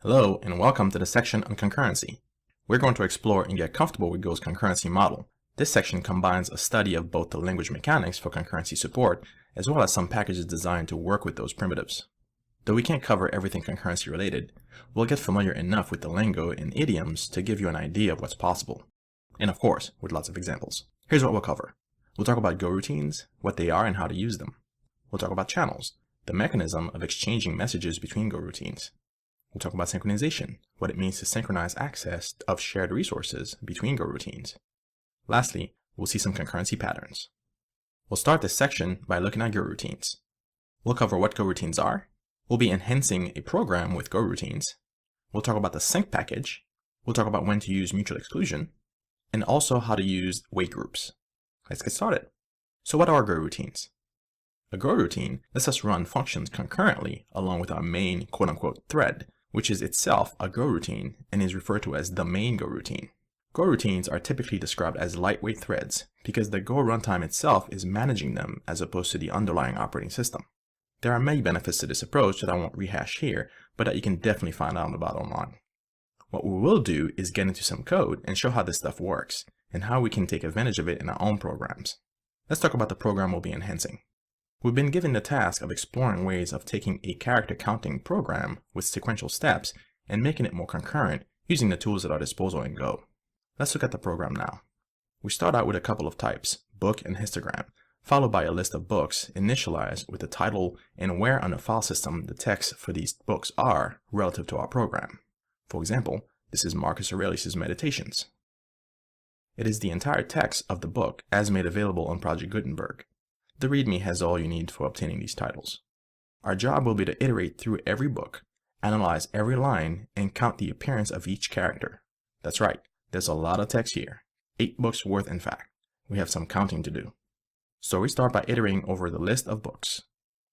Hello and welcome to the section on concurrency. We're going to explore and get comfortable with Go's concurrency model. This section combines a study of both the language mechanics for concurrency support as well as some packages designed to work with those primitives. Though we can't cover everything concurrency related, we'll get familiar enough with the lingo and idioms to give you an idea of what's possible. And of course, with lots of examples. Here's what we'll cover. We'll talk about goroutines, what they are and how to use them. We'll talk about channels, the mechanism of exchanging messages between goroutines. We'll talk about synchronization, what it means to synchronize access of shared resources between goroutines. Lastly, we'll see some concurrency patterns. We'll start this section by looking at goroutines. We'll cover what goroutines are. We'll be enhancing a program with goroutines. We'll talk about the sync package. We'll talk about when to use mutual exclusion, and also how to use wait groups. Let's get started. So what are goroutines? A goroutine lets us run functions concurrently along with our main quote-unquote thread, which is itself a goroutine and is referred to as the main goroutine. Goroutines are typically described as lightweight threads because the Go runtime itself is managing them as opposed to the underlying operating system. There are many benefits to this approach that I won't rehash here, but that you can definitely find out about online. What we will do is get into some code and show how this stuff works and how we can take advantage of it in our own programs. Let's talk about the program we'll be enhancing. We've been given the task of exploring ways of taking a character counting program with sequential steps and making it more concurrent using the tools at our disposal in Go. Let's look at the program now. We start out with a couple of types, book and histogram, followed by a list of books initialized with the title and where on the file system the texts for these books are relative to our program. For example, this is Marcus Aurelius' Meditations. It is the entire text of the book as made available on Project Gutenberg. The README has all you need for obtaining these titles. Our job will be to iterate through every book, analyze every line, and count the appearance of each character. That's right, there's a lot of text here. 8 books worth in fact. We have some counting to do. So we start by iterating over the list of books,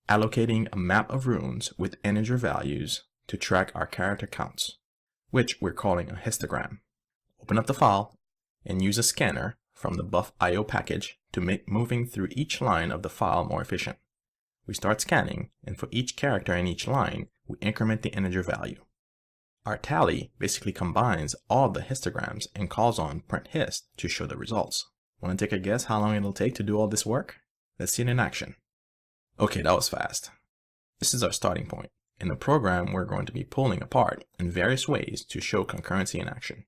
allocating a map of runes with integer values to track our character counts, which we're calling a histogram. Open up the file and use a scanner from the buff.io package to make moving through each line of the file more efficient. We start scanning, and for each character in each line, we increment the integer value. Our tally basically combines all the histograms and calls on printHist to show the results. Want to take a guess how long it'll take to do all this work? Let's see it in action. Okay, that was fast. This is our starting point. In the program, we're going to be pulling apart in various ways to show concurrency in action.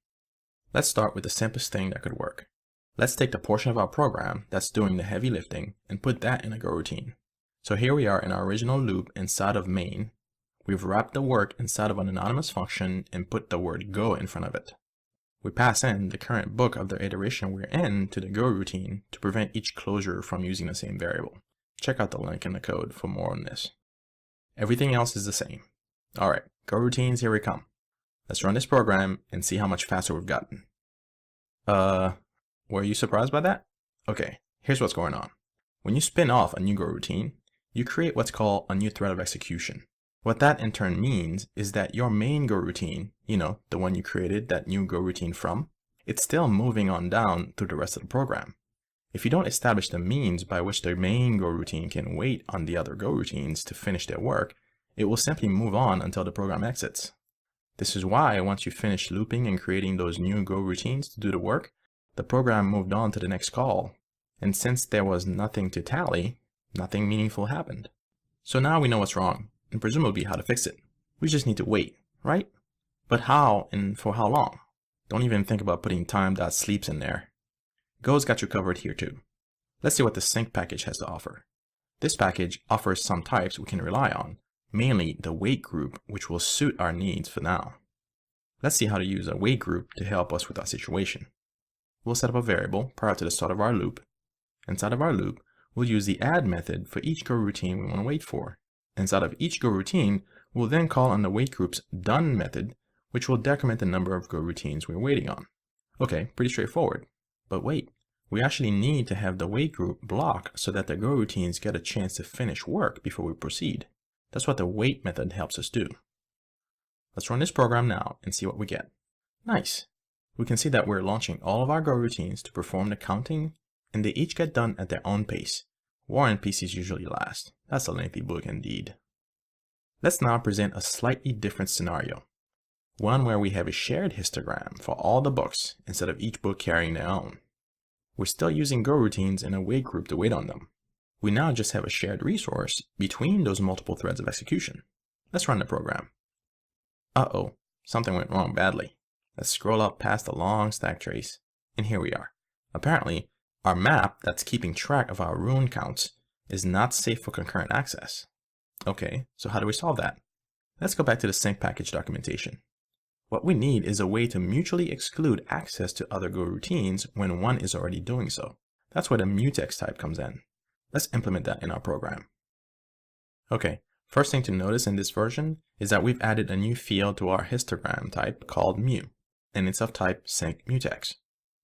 Let's start with the simplest thing that could work. Let's take the portion of our program that's doing the heavy lifting and put that in a goroutine. So here we are in our original loop inside of main. We've wrapped the work inside of an anonymous function and put the word go in front of it. We pass in the current book of the iteration we're in to the goroutine to prevent each closure from using the same variable. Check out the link in the code for more on this. Everything else is the same. Alright, goroutines, here we come. Let's run this program and see how much faster we've gotten. Were you surprised by that? Okay, here's what's going on. When you spin off a new goroutine, you create what's called a new thread of execution. What that in turn means is that your main goroutine, the one you created that new goroutine from, it's still moving on down through the rest of the program. If you don't establish the means by which the main goroutine can wait on the other goroutines to finish their work, it will simply move on until the program exits. This is why once you finish looping and creating those new goroutines to do the work, the program moved on to the next call. And since there was nothing to tally, nothing meaningful happened. So now we know what's wrong, and presumably how to fix it. We just need to wait, right? But how and for how long? Don't even think about putting time.sleeps in there. Go's got you covered here too. Let's see what the sync package has to offer. This package offers some types we can rely on, mainly the wait group, which will suit our needs for now. Let's see how to use a wait group to help us with our situation. We'll set up a variable prior to the start of our loop. Inside of our loop, we'll use the add method for each goroutine we want to wait for. Inside of each goroutine, we'll then call on the wait group's done method, which will decrement the number of goroutines we're waiting on. Okay, pretty straightforward. But wait, we actually need to have the wait group block so that the goroutines get a chance to finish work before we proceed. That's what the wait method helps us do. Let's run this program now and see what we get. Nice. We can see that we're launching all of our goroutines to perform the counting, and they each get done at their own pace. War and PCs usually last. That's a lengthy book indeed. Let's now present a slightly different scenario. one where we have a shared histogram for all the books instead of each book carrying their own. We're still using goroutines in a wait group to wait on them. We now just have a shared resource between those multiple threads of execution. Let's run the program. Uh-oh, something went wrong badly. Let's scroll up past the long stack trace, and here we are. Apparently, our map that's keeping track of our rune counts is not safe for concurrent access. Okay, so how do we solve that? Let's go back to the sync package documentation. What we need is a way to mutually exclude access to other goroutines when one is already doing so. That's where the Mutex type comes in. Let's implement that in our program. Okay, first thing to notice in this version is that we've added a new field to our histogram type called mu, and it's of type sync mutex.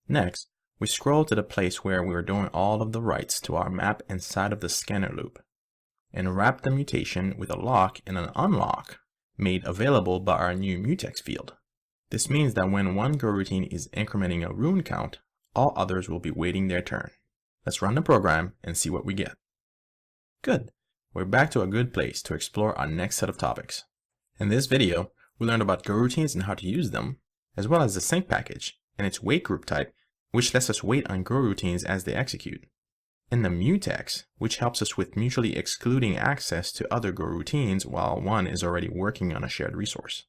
Next, we scroll to the place where we were doing all of the writes to our map inside of the scanner loop, and wrap the mutation with a lock and an unlock made available by our new mutex field. This means that when one goroutine is incrementing a rune count, all others will be waiting their turn. Let's run the program and see what we get. Good. We're back to a good place to explore our next set of topics. In this video, we learned about goroutines and how to use them, as well as the sync package and its wait group type, which lets us wait on goroutines as they execute, and the mutex, which helps us with mutually excluding access to other goroutines while one is already working on a shared resource.